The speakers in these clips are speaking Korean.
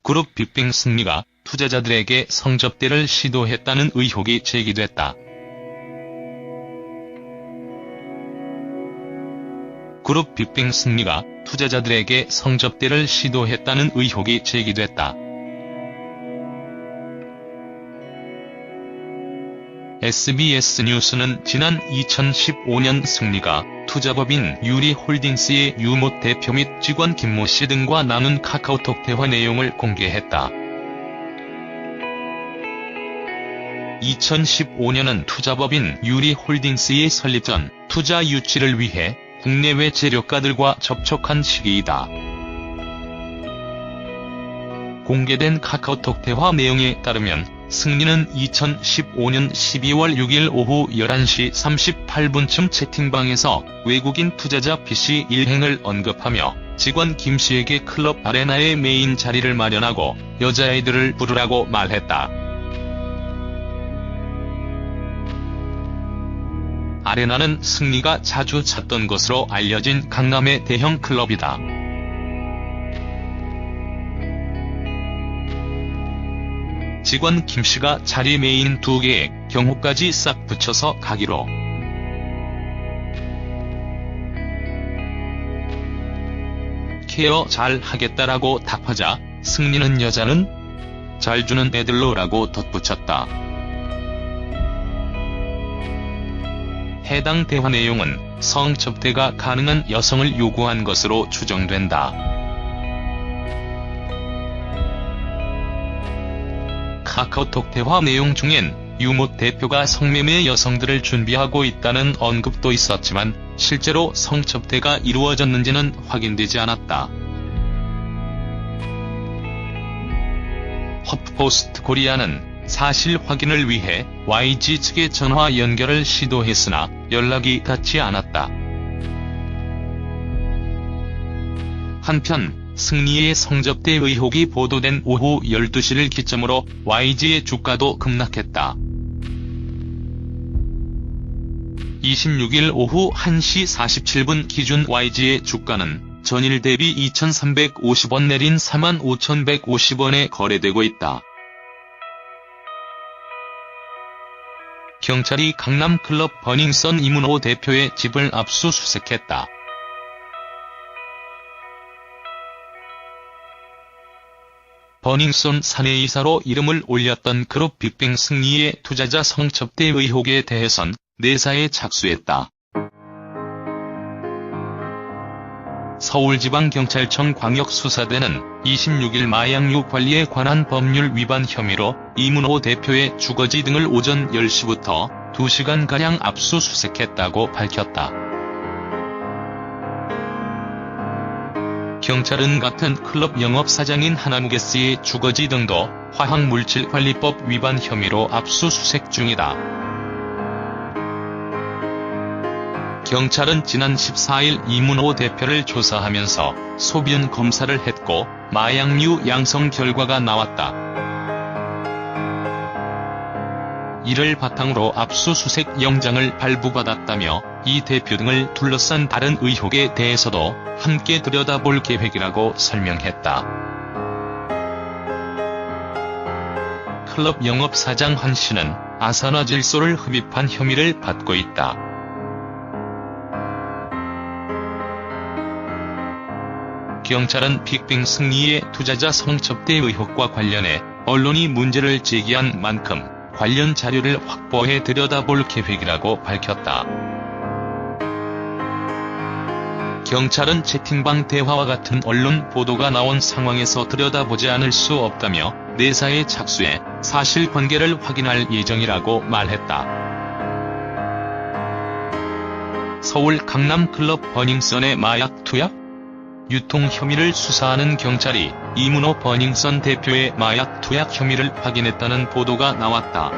그룹 빅뱅 승리가 투자자들에게 성접대를 시도했다는 의혹이 제기됐다. 그룹 빅뱅 승리가 투자자들에게 성접대를 시도했다는 의혹이 제기됐다. SBS 뉴스는 지난 2015년 승리가 투자법인 유리홀딩스의 유모 대표 및 직원 김모 씨 등과 나눈 카카오톡 대화 내용을 공개했다. 2015년은 투자법인 유리홀딩스의 설립 전 투자 유치를 위해 국내외 재료가들과 접촉한 시기이다. 공개된 카카오톡 대화 내용에 따르면 승리는 2015년 12월 6일 오후 11시 38분쯤 채팅방에서 외국인 투자자 B씨 일행을 언급하며 직원 김씨에게 클럽 아레나의 메인 자리를 마련하고 여자애들을 부르라고 말했다. 아레나는 승리가 자주 찾던 것으로 알려진 강남의 대형 클럽이다. 직원 김씨가 자리 메인 2개에 경호까지 싹 붙여서 가기로. 케어 잘 하겠다라고 답하자 승리는 여자는 잘 주는 애들로라고 덧붙였다. 해당 대화 내용은 성접대가 가능한 여성을 요구한 것으로 추정된다. 카카오톡 대화 내용 중엔 유모 대표가 성매매 여성들을 준비하고 있다는 언급도 있었지만 실제로 성접대가 이루어졌는지는 확인되지 않았다. 허프포스트 코리아는 사실 확인을 위해 YG 측에 전화 연결을 시도했으나 연락이 닿지 않았다. 한편 승리의 성접대 의혹이 보도된 오후 12시를 기점으로 YG의 주가도 급락했다. 26일 오후 1시 47분 기준 YG의 주가는 전일 대비 2,350원 내린 45,150원에 거래되고 있다. 경찰이 강남클럽 버닝썬 이문호 대표의 집을 압수수색했다. 버닝썬 사내이사로 이름을 올렸던 그룹 빅뱅 승리의 투자자 성접대 의혹에 대해선 내사에 착수했다. 서울지방경찰청 광역수사대는 26일 마약류 관리에 관한 법률 위반 혐의로 이문호 대표의 주거지 등을 오전 10시부터 2시간가량 압수수색했다고 밝혔다. 경찰은 같은 클럽 영업사장인 하나무게스의 주거지 등도 화학물질관리법 위반 혐의로 압수수색 중이다. 경찰은 지난 14일 이문호 대표를 조사하면서 소변 검사를 했고 마약류 양성 결과가 나왔다. 이를 바탕으로 압수수색 영장을 발부받았다며 이 대표 등을 둘러싼 다른 의혹에 대해서도 함께 들여다볼 계획이라고 설명했다. 클럽 영업사장 한 씨는 아산화질소를 흡입한 혐의를 받고 있다. 경찰은 빅뱅 승리의 투자자 성접대 의혹과 관련해 언론이 문제를 제기한 만큼 관련 자료를 확보해 들여다볼 계획이라고 밝혔다. 경찰은 채팅방 대화와 같은 언론 보도가 나온 상황에서 들여다보지 않을 수 없다며 내사에 착수해 사실관계를 확인할 예정이라고 말했다. 서울 강남클럽 버닝썬의 마약 투약? 유통 혐의를 수사하는 경찰이 이문호 버닝썬 대표의 마약 투약 혐의를 확인했다는 보도가 나왔다.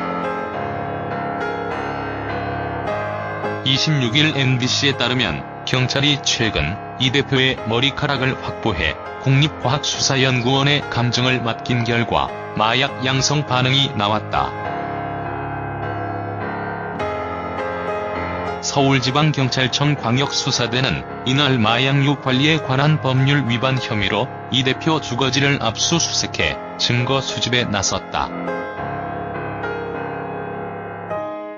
26일 MBC에 따르면 경찰이 최근 이 대표의 머리카락을 확보해 국립과학수사연구원에 감정을 맡긴 결과 마약 양성 반응이 나왔다. 서울지방경찰청 광역수사대는 이날 마약류 관리에 관한 법률 위반 혐의로 이 대표 주거지를 압수수색해 증거 수집에 나섰다.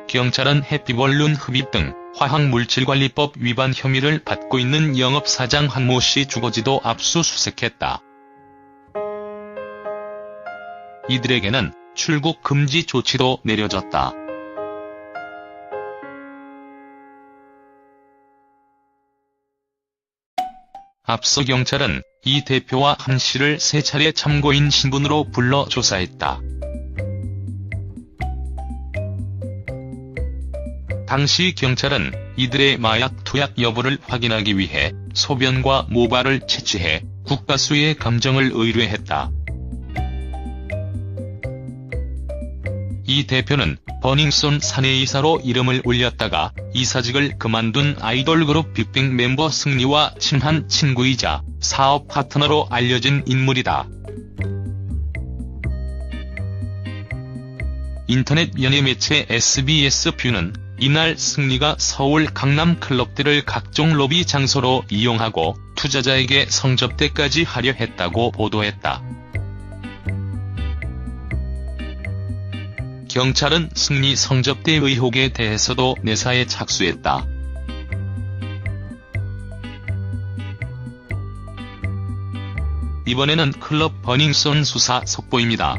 경찰은 해피벌룬 흡입 등 화학물질관리법 위반 혐의를 받고 있는 영업사장 한모 씨 주거지도 압수수색했다. 이들에게는 출국 금지 조치도 내려졌다. 앞서 경찰은 이 대표와 한 씨를 3차례 참고인 신분으로 불러 조사했다. 당시 경찰은 이들의 마약 투약 여부를 확인하기 위해 소변과 모발을 채취해 국가수의 감정을 의뢰했다. 이 대표는 버닝썬 사내이사로 이름을 올렸다가 이사직을 그만둔 아이돌 그룹 빅뱅 멤버 승리와 친한 친구이자 사업 파트너로 알려진 인물이다. 인터넷 연예매체 SBS 뷰는 이날 승리가 서울 강남 클럽들을 각종 로비 장소로 이용하고 투자자에게 성접대까지 하려 했다고 보도했다. 경찰은 승리 성접대 의혹에 대해서도 내사에 착수했다. 이번에는 클럽 버닝썬 수사 속보입니다.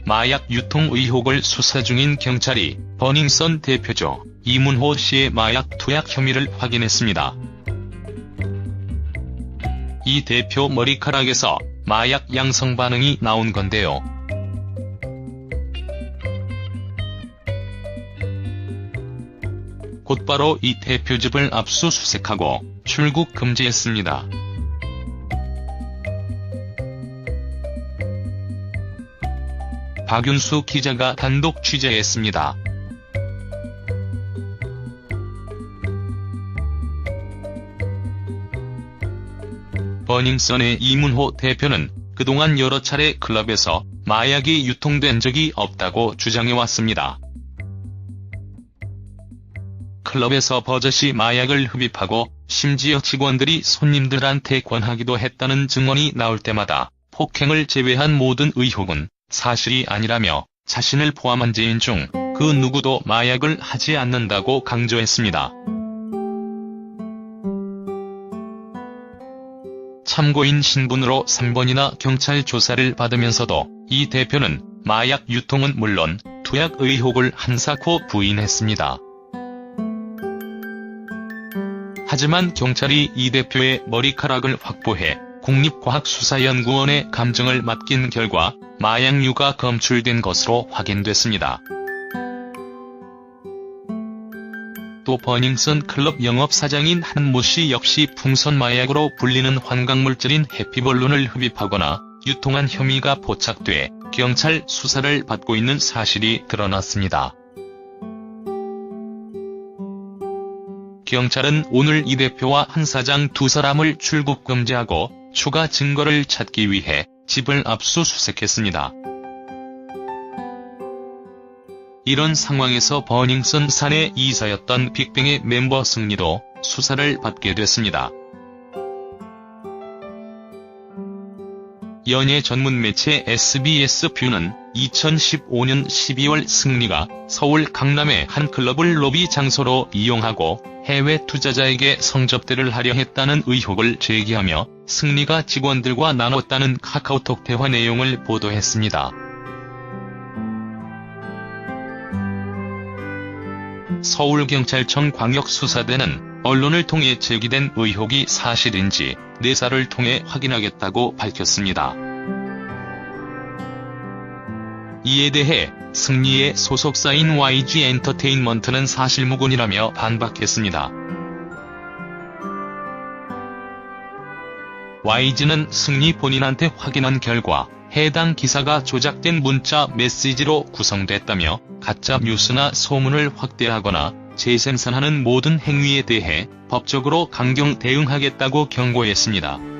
마약 유통 의혹을 수사 중인 경찰이 버닝썬 대표죠 이문호 씨의 마약 투약 혐의를 확인했습니다. 이 대표 머리카락에서 마약 양성 반응이 나온 건데요. 곧바로 이 대표 집을 압수수색하고 출국 금지했습니다. 박윤수 기자가 단독 취재했습니다. 버닝썬의 이문호 대표는 그동안 여러 차례 클럽에서 마약이 유통된 적이 없다고 주장해왔습니다. 클럽에서 버젓이 마약을 흡입하고 심지어 직원들이 손님들한테 권하기도 했다는 증언이 나올 때마다 폭행을 제외한 모든 의혹은 사실이 아니라며 자신을 포함한 지인 중 그 누구도 마약을 하지 않는다고 강조했습니다. 참고인 신분으로 3번이나 경찰 조사를 받으면서도 이 대표는 마약 유통은 물론 투약 의혹을 한사코 부인했습니다. 하지만 경찰이 이 대표의 머리카락을 확보해 국립과학수사연구원에 감정을 맡긴 결과 마약류가 검출된 것으로 확인됐습니다. 또 버닝썬 클럽 영업사장인 한모 씨 역시 풍선 마약으로 불리는 환각물질인 해피벌룬을 흡입하거나 유통한 혐의가 포착돼 경찰 수사를 받고 있는 사실이 드러났습니다. 경찰은 오늘 이 대표와 한 사장 두 사람을 출국 금지하고 추가 증거를 찾기 위해 집을 압수수색했습니다. 이런 상황에서 버닝썬 사내 이사였던 빅뱅의 멤버 승리도 수사를 받게 됐습니다. 연예 전문 매체 SBS 뷰는 2015년 12월 승리가 서울 강남의 한 클럽을 로비 장소로 이용하고 해외 투자자에게 성접대를 하려 했다는 의혹을 제기하며 승리가 직원들과 나눴다는 카카오톡 대화 내용을 보도했습니다. 서울경찰청 광역수사대는 언론을 통해 제기된 의혹이 사실인지 내사를 통해 확인하겠다고 밝혔습니다. 이에 대해 승리의 소속사인 YG엔터테인먼트는 사실무근이라며 반박했습니다. YG는 승리 본인한테 확인한 결과 해당 기사가 조작된 문자 메시지로 구성됐다며 가짜 뉴스나 소문을 확대하거나 재생산하는 모든 행위에 대해 법적으로 강경 대응하겠다고 경고했습니다.